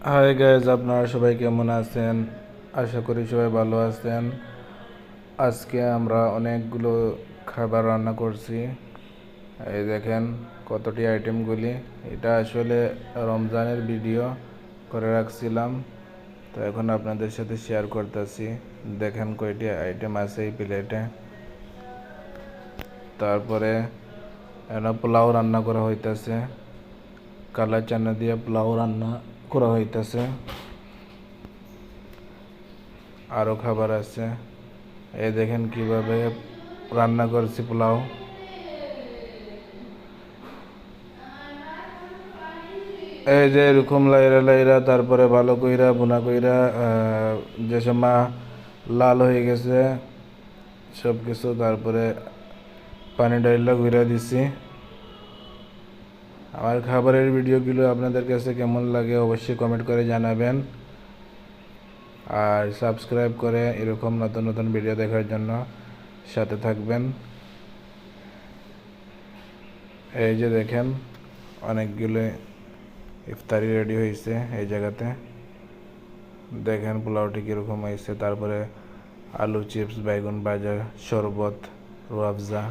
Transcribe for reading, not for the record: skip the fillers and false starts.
Hi guys, আপনারা সবাই কেমন আছেন? আশা করি সবাই ভালো আছেন। আজকে আমরা অনেকগুলো খাবার রান্না করছি। এই দেখেন কতটি আইটেমগুলি। এটা আসলে রমজানের ভিডিও করে রাখছিলাম, তো এখন আপনাদের সাথে শেয়ার করতেছি। দেখেন কয়টি আইটেম আছে এই প্লেটে। তারপরে পোলাও রান্না করা হইতেছে, কালা চানা দিয়ে পোলাও রান্না করা হইতেছে। আরও খাবার আছে, এই দেখেন কিভাবে রান্না করছি পোলাও। এই যে এরকম লাইরা লাইরা, তারপরে ভালো কইরা ভুনা কইরা যে সময় লাল হয়ে গেছে সব কিছু, তারপরে পানি ডাইলা ঘুরা দিছি। আমার খাবারের ভিডিওগুলো আপনাদের কাছে কেমন লাগে অবশ্যই কমেন্ট করে জানাবেন, আর সাবস্ক্রাইব করে এরকম নতুন নতুন ভিডিও দেখার জন্য সাথে থাকবেন। এই যে দেখেন অনেকগুলো ইফতারি রেডি হয়েছে এই জায়গাতে। দেখেন পোলাওটি কীরকম হয়েছে, তারপরে আলু চিপস, বাইগুন ভাজা, শরবত, রুয়াবজা।